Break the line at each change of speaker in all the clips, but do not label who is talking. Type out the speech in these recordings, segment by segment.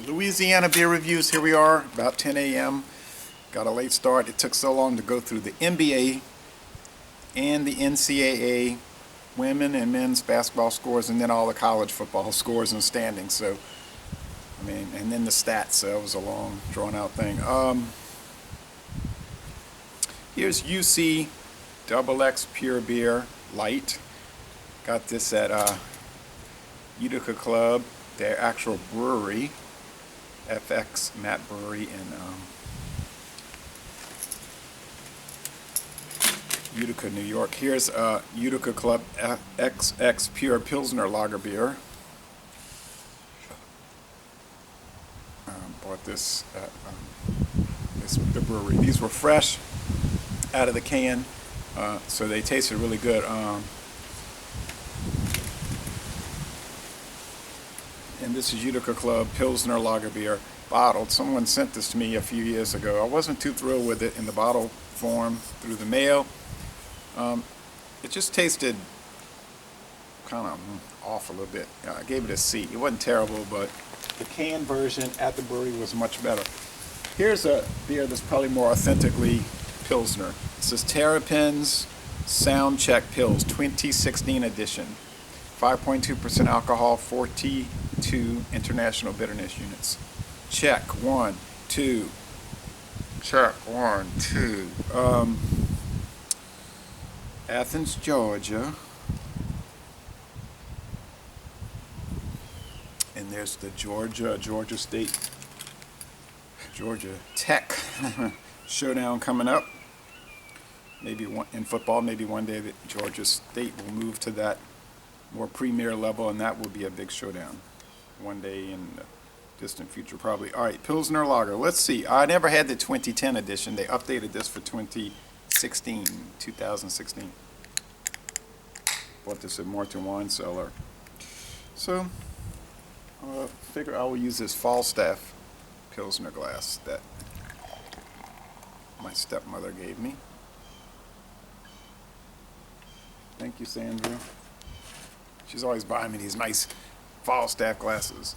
Louisiana beer reviews. Here we are, about 10 a.m. Got a late start. It took so long to go through the NBA and the NCAA women and men's basketball scores, and then all the college football scores and standings. So, I mean, and then the stats. So it was a long, drawn-out thing. Here's UC XX Pure Beer Light. Got this at Utica Club, their actual brewery, FX Matt Brewery in Utica, New York. Here's Utica Club XX Pure Pilsner Lager Beer. Bought this at the brewery. These were fresh out of the can, so they tasted really good. And this is Utica Club Pilsner Lager Beer, bottled. Someone sent this to me a few years ago. I wasn't too thrilled with it in the bottle form through the mail. It just tasted kind of off a little bit. I gave it a C. It wasn't terrible, but the can version at the brewery was much better. Here's a beer that's probably more authentically Pilsner. This is Terrapin's Sound Check Pils 2016 edition. 5.2% alcohol, 42 international bitterness units. Check, 1, 2. Check, 1, 2. Athens, Georgia. And there's the Georgia State, Georgia Tech showdown coming up. Maybe one in football, maybe one day that Georgia State will move to that more premier level, and that will be a big showdown one day in the distant future, probably. All right, Pilsner Lager. Let's see. I never had the 2010 edition. They updated this for 2016. Bought this at Morton Wine Cellar. So, I figure I will use this Falstaff Pilsner glass that my stepmother gave me. Thank you, Sandra. She's always buying me these nice Falstaff glasses.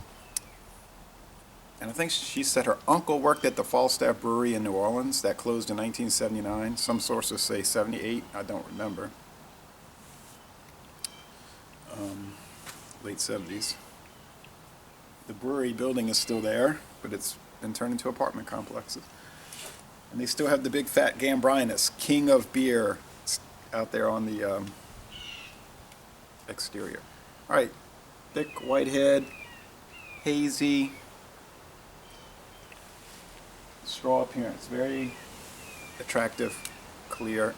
And I think she said her uncle worked at the Falstaff Brewery in New Orleans that closed in 1979. Some sources say 78. I don't remember. Late 70s. The brewery building is still there, but it's been turned into apartment complexes. And they still have the big fat Gambrinus, king of beer, out there on the exterior. All right, thick white head, hazy, straw appearance, very attractive, clear,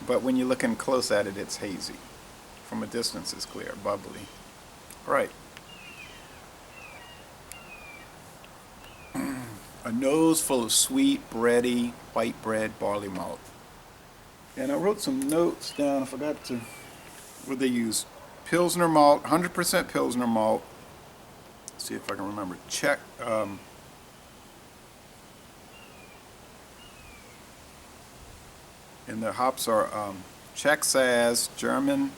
but when you're looking close at it, it's hazy. From a distance, it's clear, bubbly. All right. A nose full of sweet, bready, white bread, barley malt. And I wrote some notes down. I forgot to, what they use. Pilsner malt, 100% Pilsner malt. Let's see if I can remember. Czech, and the hops are Czech Saaz, German,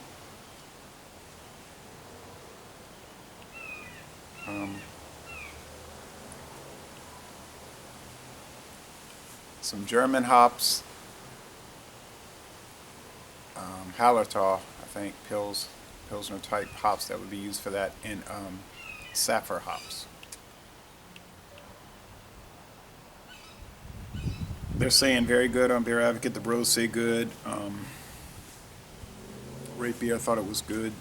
some German hops, Hallertau, I think, Pilsner type hops that would be used for that, and Saphire hops. They're saying very good on Beer Advocate. The bros say good. Rate Beer thought it was good.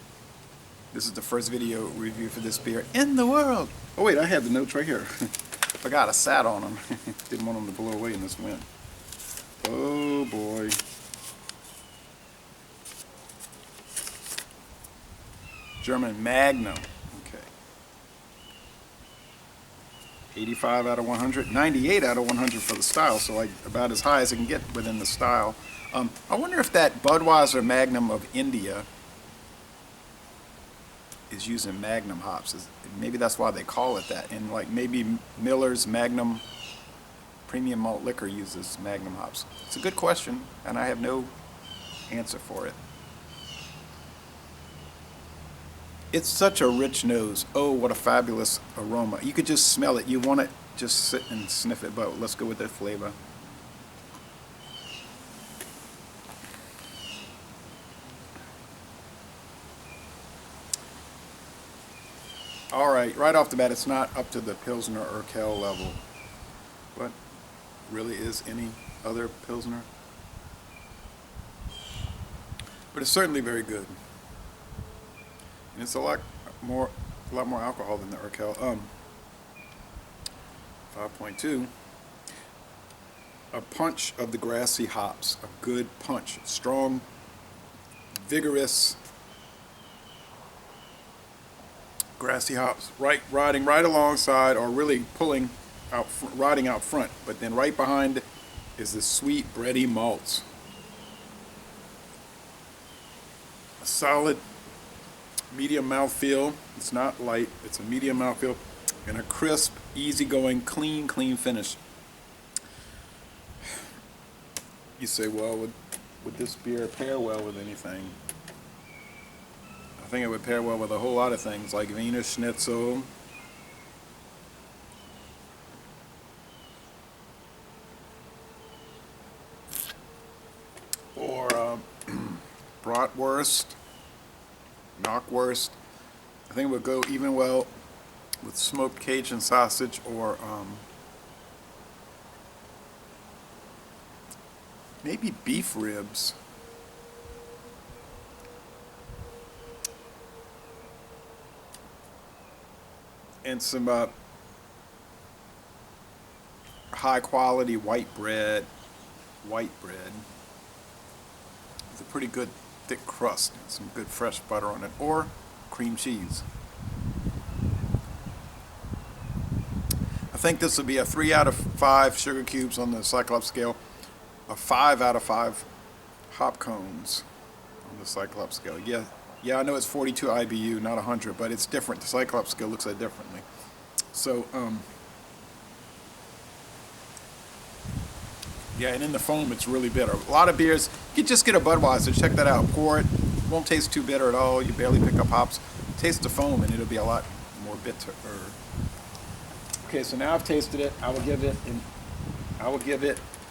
This is the first video review for this beer in the world. Oh wait, I have the notes right here. Forgot I sat on them. Didn't want them to blow away in this wind. Oh boy. German Magnum. Okay. 85 out of 100. 98 out of 100 for the style. So like about as high as it can get within the style. I wonder if that Budweiser Magnum of India is using Magnum hops. Maybe that's why they call it that. And like maybe Miller's Magnum Premium Malt Liquor uses Magnum hops. It's a good question, and I have no answer for it. It's such a rich nose. Oh, what a fabulous aroma. You could just smell it. You want to just sit and sniff it, but let's go with that flavor. All right off the bat, it's not up to the Pilsner or Urquell level, but really is any other Pilsner. But it's certainly very good. And it's a lot more alcohol than the Urquell. 5.2. A punch of the grassy hops. A good punch. Strong, vigorous, grassy hops. Riding right alongside, or really pulling out, riding out front. But then right behind is the sweet, bready malts. A solid medium mouthfeel. It's not light. It's a medium mouthfeel. And a crisp, easygoing, clean finish. You say, well, would this beer pair well with anything? I think it would pair well with a whole lot of things, like Wiener Schnitzel, or bratwurst, knockwurst. I think it would go even well with smoked Cajun sausage, or maybe beef ribs. And some high quality white bread. With a pretty good thick crust, some good fresh butter on it, or cream cheese. I think this would be a 3 out of 5 sugar cubes on the Cyclops scale, a 5 out of 5 hop cones on the Cyclops scale. Yeah, I know it's 42 IBU, not 100, but it's different. The Cyclops scale looks at it differently. So, yeah, and in the foam, it's really bitter. A lot of beers, you just get a Budweiser, check that out. Pour it, won't taste too bitter at all. You barely pick up hops. Taste the foam, and it'll be a lot more bitter. Okay, so now I've tasted it. I will give it,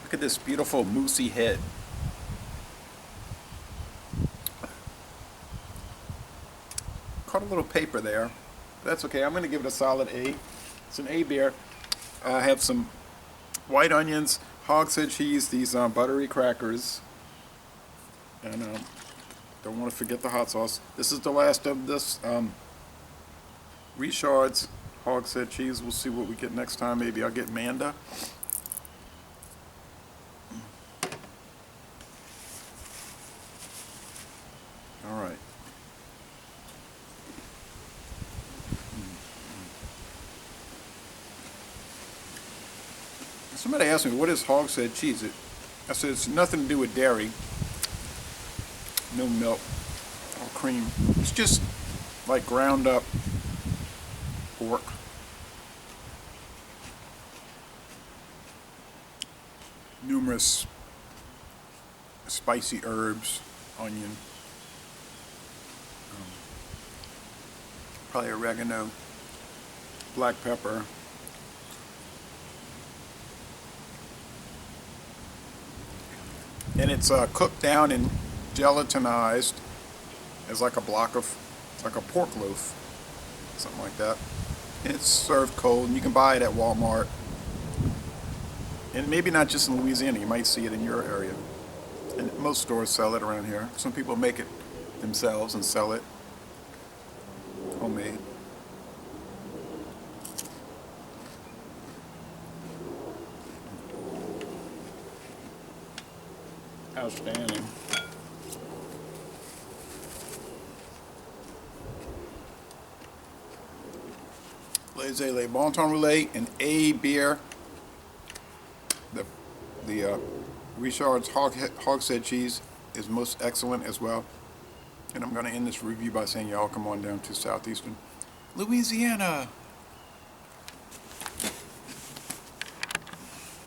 look at this beautiful moosey head. Caught a little paper there. That's okay. I'm going to give it a solid A. It's an A beer. I have some white onions, hogshead cheese, these buttery crackers, and don't want to forget the hot sauce. This is the last of this Richard's hogshead cheese. We'll see what we get next time. Maybe I'll get Manda. All right. Somebody asked me, what is hogshead cheese? I said, it's nothing to do with dairy. No milk or cream. It's just like ground up pork. Numerous spicy herbs, onion, probably oregano, black pepper. And it's cooked down and gelatinized as like a block of, like a pork loaf, something like that. And it's served cold, and you can buy it at Walmart. And maybe not just in Louisiana, you might see it in your area. And most stores sell it around here. Some people make it themselves and sell it homemade. Outstanding. Les Bon Ton Roulette, an A beer. The Richard's Hogshead cheese is most excellent as well. And I'm going to end this review by saying y'all come on down to Southeastern Louisiana.